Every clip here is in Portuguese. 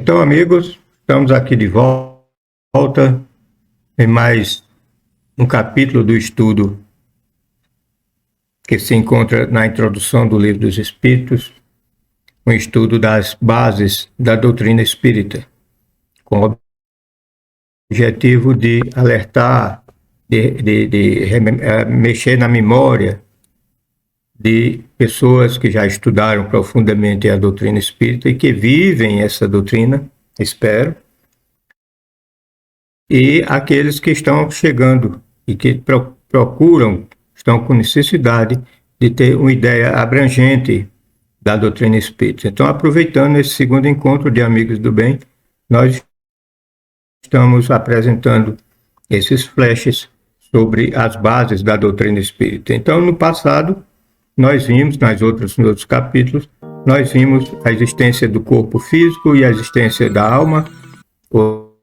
Então, amigos, estamos aqui de volta em mais um capítulo do estudo que se encontra na introdução do Livro dos Espíritos, um estudo das bases da doutrina espírita, com o objetivo de alertar, mexer na memória de pessoas que já estudaram profundamente a doutrina espírita e que vivem essa doutrina, espero, e aqueles que estão chegando e que procuram, estão com necessidade de ter uma ideia abrangente da doutrina espírita. Então, aproveitando esse segundo encontro de Amigos do Bem, nós estamos apresentando esses flashes sobre as bases da doutrina espírita. Então, no passado, nós vimos, nos outros capítulos, nós vimos a existência do corpo físico e a existência da alma, ou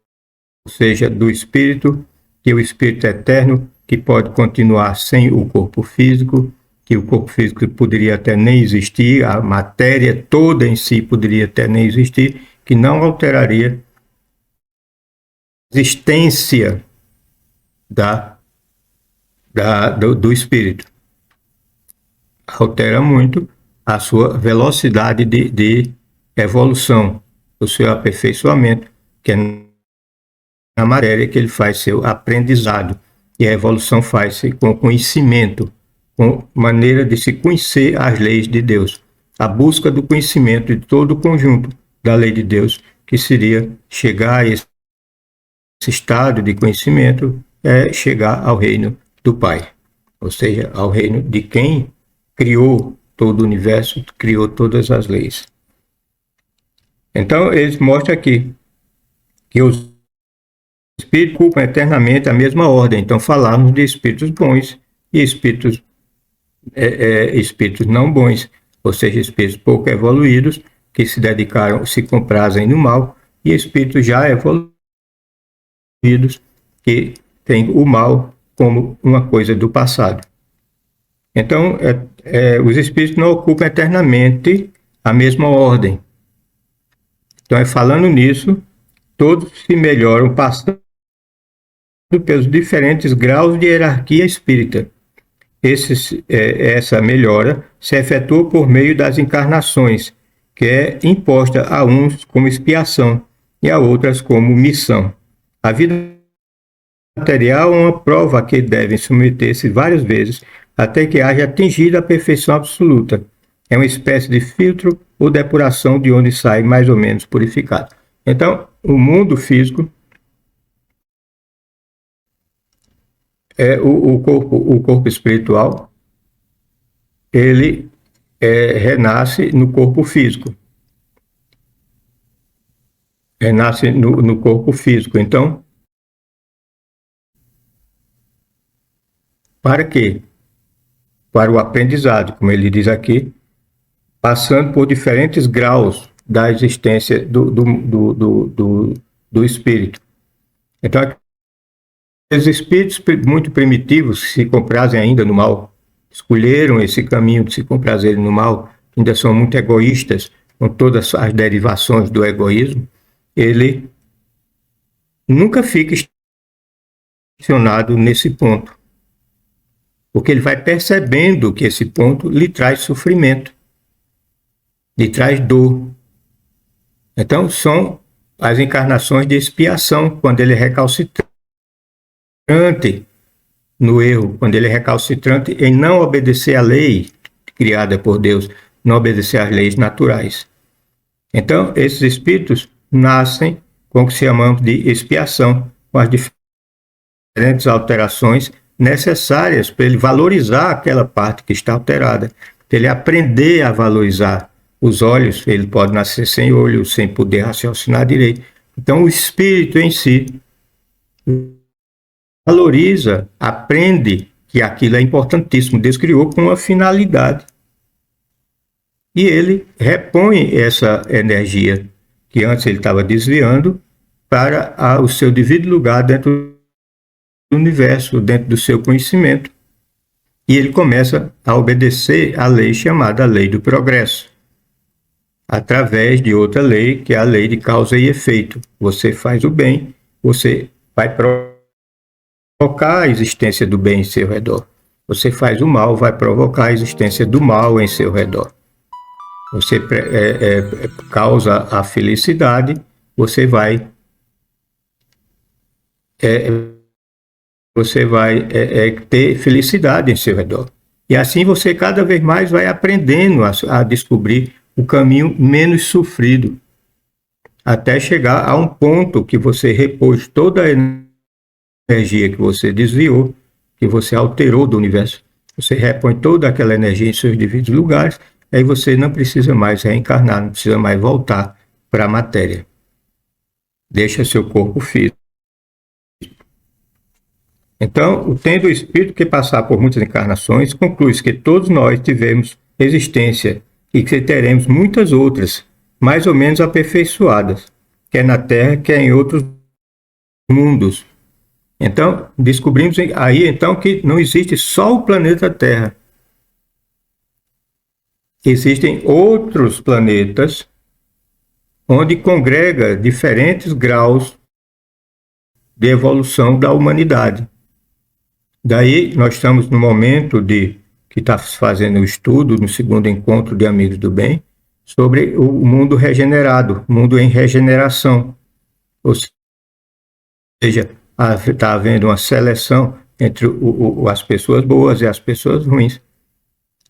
seja, do espírito, que o espírito é eterno, que pode continuar sem o corpo físico, que o corpo físico poderia até nem existir, a matéria toda em si poderia até nem existir, que não alteraria a existência do espírito. Altera muito a sua velocidade de evolução, o seu aperfeiçoamento, que é na matéria que ele faz seu aprendizado. E a evolução faz-se com conhecimento, com maneira de se conhecer as leis de Deus. A busca do conhecimento de todo o conjunto da lei de Deus, que seria chegar a esse estado de conhecimento, é chegar ao reino do Pai, ou seja, ao reino de quem criou todo o universo, criou todas as leis. Então, eles mostram aqui que os espíritos ocupam eternamente a mesma ordem. Então, falamos de espíritos bons e espíritos não bons, ou seja, espíritos pouco evoluídos, que se dedicaram, se comprazem no mal, e espíritos já evoluídos, que têm o mal como uma coisa do passado. Então, os espíritos não ocupam eternamente a mesma ordem. Então, falando nisso, todos se melhoram passando pelos diferentes graus de hierarquia espírita. Essa melhora se efetua por meio das encarnações, que é imposta a uns como expiação e a outras como missão. A vida material é uma prova a que devem submeter-se várias vezes até que haja atingido a perfeição absoluta. É uma espécie de filtro ou depuração de onde sai mais ou menos purificado. Então, o mundo físico é o corpo espiritual, ele renasce no corpo físico. Renasce no corpo físico. Então, para quê? Para o aprendizado, como ele diz aqui, passando por diferentes graus da existência do espírito. Então, os espíritos muito primitivos se comprazem ainda no mal, escolheram esse caminho de se comprazerem no mal, ainda são muito egoístas, com todas as derivações do egoísmo, ele nunca fica estacionado nesse ponto, porque ele vai percebendo que esse ponto lhe traz sofrimento, lhe traz dor. Então, são as encarnações de expiação, quando ele é recalcitrante no erro, quando ele é recalcitrante em não obedecer à lei criada por Deus, não obedecer às leis naturais. Então, esses espíritos nascem com o que chamamos de expiação, com as diferentes alterações necessárias para ele valorizar aquela parte que está alterada, para ele aprender a valorizar os olhos. Ele pode nascer sem olho, sem poder raciocinar direito. Então, o espírito em si valoriza, aprende que aquilo é importantíssimo. Deus criou com uma finalidade. E ele repõe essa energia que antes ele estava desviando para o seu devido lugar dentro do universo, dentro do seu conhecimento. E ele começa a obedecer à lei chamada lei do progresso. através de outra lei, que é a lei de causa e efeito. Você faz o bem, você vai provocar a existência do bem em seu redor. Você faz o mal, vai provocar a existência do mal em seu redor. Você causa a felicidade, você vai ter felicidade em seu redor. E assim você cada vez mais vai aprendendo a descobrir o caminho menos sofrido, até chegar a um ponto que você repôs toda a energia que você desviou, que você alterou do universo. Você repõe toda aquela energia em seus devidos lugares, aí você não precisa mais reencarnar, não precisa mais voltar para a matéria. Deixa seu corpo físico. Então, tendo o espírito que passar por muitas encarnações, conclui-se que todos nós tivemos existência e que teremos muitas outras, mais ou menos aperfeiçoadas, quer na Terra, quer em outros mundos. Então, descobrimos aí então que não existe só o planeta Terra. Existem outros planetas onde congrega diferentes graus de evolução da humanidade. Daí nós estamos no momento que está fazendo o estudo, no segundo encontro de Amigos do Bem, sobre o mundo regenerado, mundo em regeneração. Ou seja, está havendo uma seleção entre as pessoas boas e as pessoas ruins.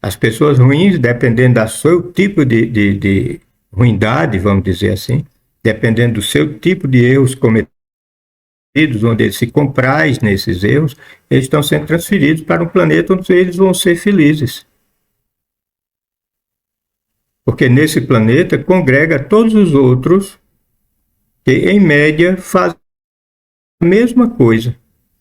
As pessoas ruins, dependendo do seu tipo de ruindade, vamos dizer assim, dependendo do seu tipo de erros cometidos, onde eles se compraz nesses erros, eles estão sendo transferidos para um planeta onde eles vão ser felizes. Porque nesse planeta congrega todos os outros que, em média, fazem a mesma coisa,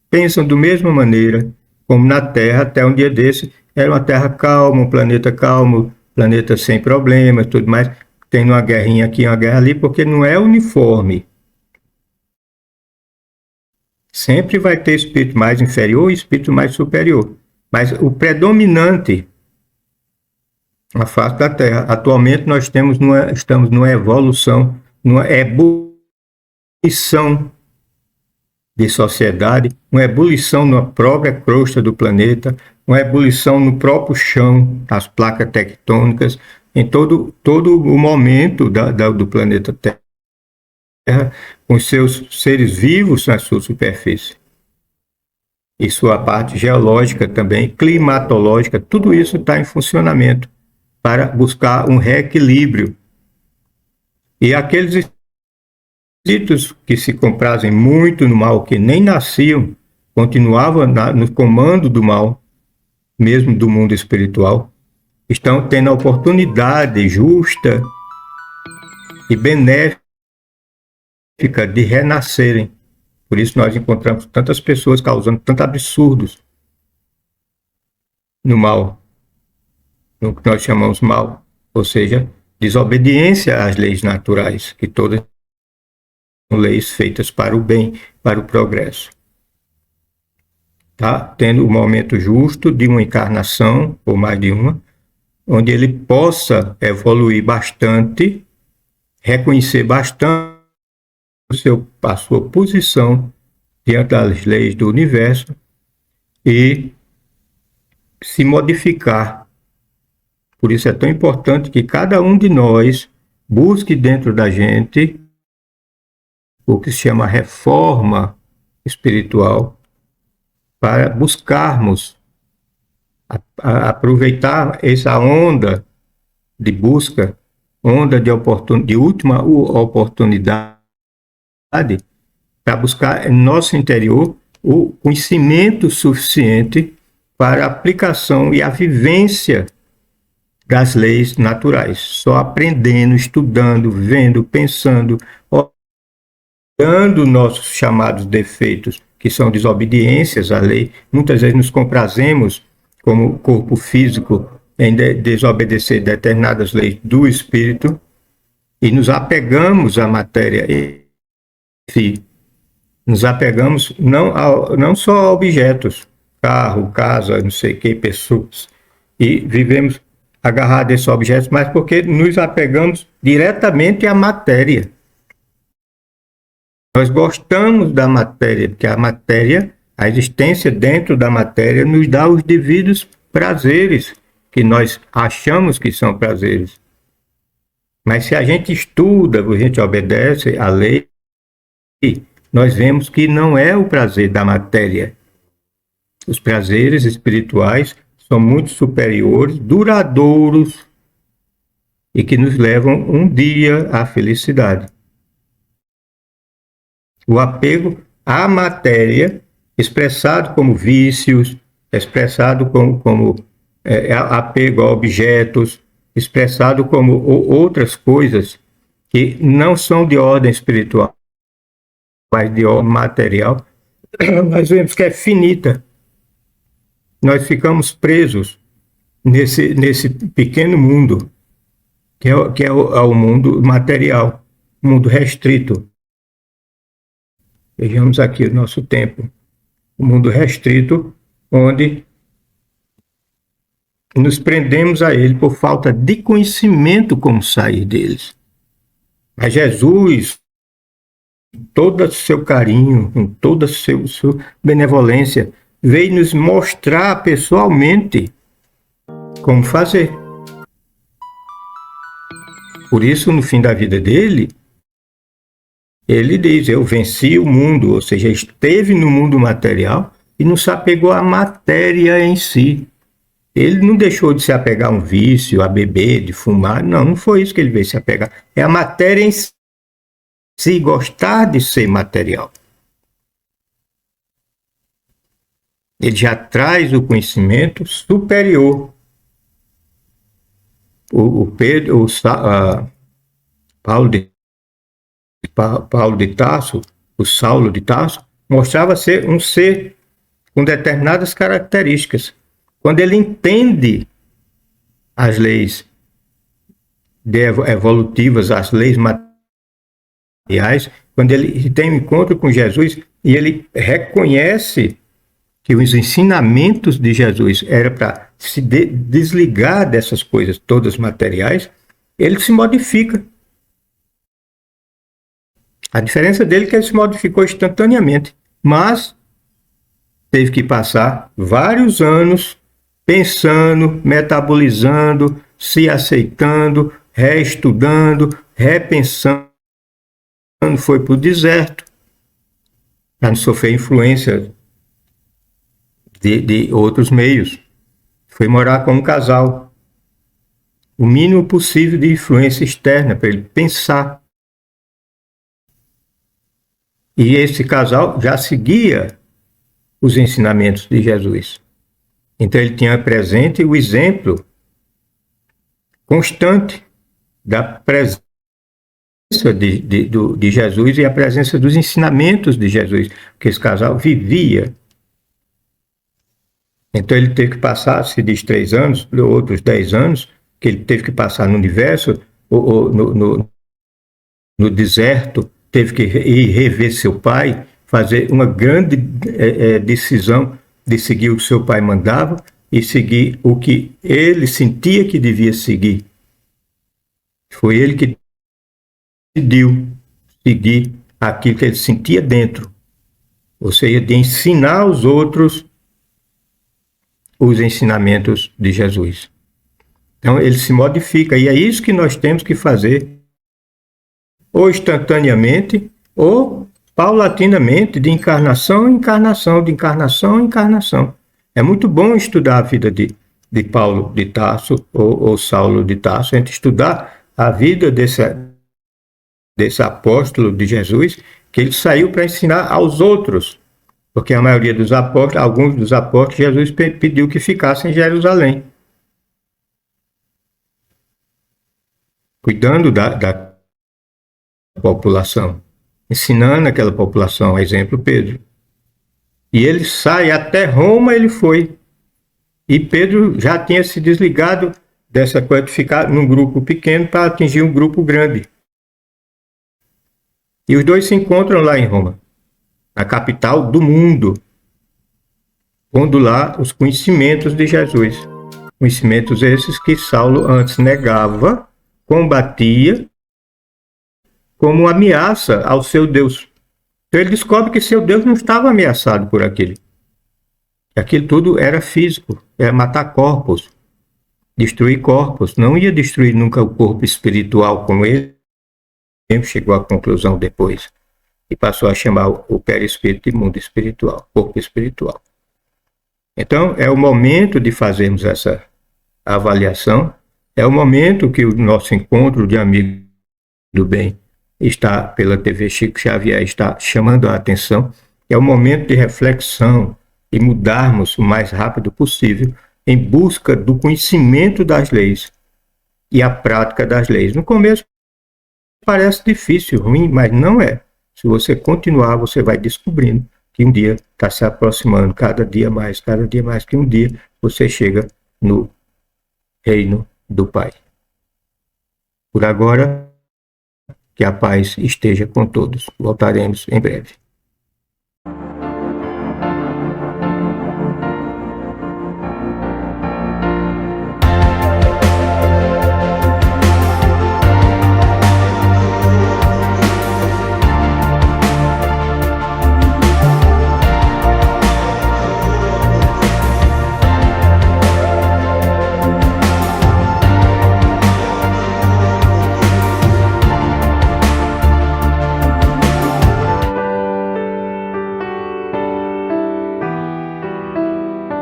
pensam da mesma maneira, como na Terra, até um dia desse, era uma Terra calma, um planeta sem problemas, tudo mais, tem uma guerrinha aqui, uma guerra ali, porque não é uniforme. Sempre vai ter espírito mais inferior e espírito mais superior. Mas o predominante na face da Terra, atualmente nós estamos numa evolução, numa ebulição de sociedade, uma ebulição na própria crosta do planeta, uma ebulição no próprio chão, nas placas tectônicas, em todo o momento do planeta Terra, com seus seres vivos na sua superfície. E sua parte geológica também, climatológica, tudo isso está em funcionamento para buscar um reequilíbrio. E aqueles espíritos que se comprazem muito no mal, que nem nasciam, continuavam no comando do mal, mesmo do mundo espiritual, estão tendo a oportunidade justa e benéfica de renascerem. Por isso nós encontramos tantas pessoas causando tantos absurdos no mal, no que nós chamamos mal, ou seja, desobediência às leis naturais, que todas são leis feitas para o bem, para o progresso. Tá tendo o momento justo de uma encarnação, ou mais de uma, onde ele possa evoluir bastante, reconhecer bastante a sua posição diante das leis do universo e se modificar. Por isso é tão importante que cada um de nós busque dentro da gente o que se chama reforma espiritual, para buscarmos aproveitar essa onda de busca, onda de última oportunidade, para buscar em nosso interior o conhecimento suficiente para a aplicação e a vivência das leis naturais. Só aprendendo, estudando, vendo, pensando, olhando nossos chamados defeitos, que são desobediências à lei. Muitas vezes nos comprazemos, como corpo físico, em desobedecer determinadas leis do espírito e nos apegamos à matéria em si. Nos apegamos não só a objetos, carro, casa, não sei o que, pessoas, e vivemos agarrados a esses objetos, mas porque nos apegamos diretamente à matéria. Nós gostamos da matéria, porque a matéria, a existência dentro da matéria, nos dá os devidos prazeres que nós achamos que são prazeres. Mas se a gente estuda, a gente obedece à lei, nós vemos que não é o prazer da matéria. Os prazeres espirituais são muito superiores, duradouros e que nos levam um dia à felicidade. O apego à matéria, expressado como vícios, expressado como apego a objetos, expressado como outras coisas que não são de ordem espiritual, mas de ordem material, nós vemos que é finita. Nós ficamos presos nesse pequeno mundo, que é o mundo material, mundo restrito. Vejamos aqui o nosso tempo. O mundo restrito, onde nos prendemos a ele por falta de conhecimento como sair deles. Mas Jesus, com todo o seu carinho, com toda a sua benevolência, veio nos mostrar pessoalmente como fazer. Por isso, no fim da vida dele, ele diz, eu venci o mundo, ou seja, esteve no mundo material e não se apegou à matéria em si. Ele não deixou de se apegar a um vício, a beber, de fumar, não foi isso que ele veio se apegar. É a matéria em si, gostar de ser material. Ele já traz o conhecimento superior. Paulo de Tarso, o Saulo de Tarso, mostrava ser um ser com determinadas características. Quando ele entende as leis evolutivas, as leis materiais, quando ele tem um encontro com Jesus e ele reconhece que os ensinamentos de Jesus eram para se desligar dessas coisas todas materiais, ele se modifica. A diferença dele é que ele se modificou instantaneamente, mas teve que passar vários anos pensando, metabolizando, se aceitando, reestudando, repensando, foi para o deserto, para não sofrer influência de outros meios. Foi morar com um casal. O mínimo possível de influência externa para ele pensar. E esse casal já seguia os ensinamentos de Jesus. Então ele tinha presente o exemplo constante da presença de Jesus e a presença dos ensinamentos de Jesus, que esse casal vivia. Então ele teve que passar, se diz 3 anos, outros 10 anos, que ele teve que passar no universo, ou no deserto, teve que ir rever seu pai, fazer uma grande decisão de seguir o que seu pai mandava e seguir o que ele sentia que devia seguir. Foi ele que decidiu seguir aquilo que ele sentia dentro, ou seja, de ensinar aos outros os ensinamentos de Jesus. Então ele se modifica, e é isso que nós temos que fazer, ou instantaneamente, ou paulatinamente, de encarnação em encarnação, de encarnação em encarnação. É muito bom estudar a vida de Paulo de Tarso ou Saulo de Tarso, a gente estudar a vida desse apóstolo de Jesus, que ele saiu para ensinar aos outros, porque a maioria dos apóstolos, alguns dos apóstolos, Jesus pediu que ficassem em Jerusalém, cuidando da população, ensinando aquela população, exemplo Pedro. E ele sai, até Roma ele foi. E Pedro já tinha se desligado dessa coisa de ficar num grupo pequeno para atingir um grupo grande. E os dois se encontram lá em Roma, na capital do mundo, pondo lá os conhecimentos de Jesus. Conhecimentos esses que Saulo antes negava, combatia como ameaça ao seu Deus. Então ele descobre que seu Deus não estava ameaçado por aquilo. Aquilo tudo era físico, era matar corpos, destruir corpos. Não ia destruir nunca o corpo espiritual como ele chegou à conclusão depois. E passou a chamar o perispírito de mundo espiritual, corpo espiritual. Então é o momento de fazermos essa avaliação, é o momento que o nosso encontro de amigos do bem está pela TV Chico Xavier, está chamando a atenção, é o momento de reflexão e mudarmos o mais rápido possível em busca do conhecimento das leis e a prática das leis. No começo parece difícil, ruim, mas não é. Se você continuar, você vai descobrindo que um dia está se aproximando cada dia mais, que um dia você chega no reino do Pai. Por agora, que a paz esteja com todos. Voltaremos em breve.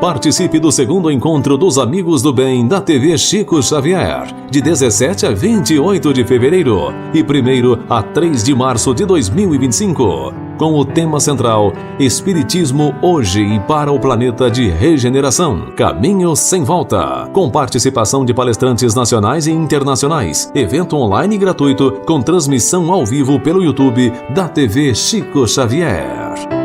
Participe do segundo encontro dos Amigos do Bem da TV Chico Xavier, de 17 a 28 de fevereiro e 1º a 3 de março de 2025, com o tema central Espiritismo hoje e para o planeta de regeneração, Caminho sem volta, com participação de palestrantes nacionais e internacionais, evento online gratuito com transmissão ao vivo pelo YouTube da TV Chico Xavier.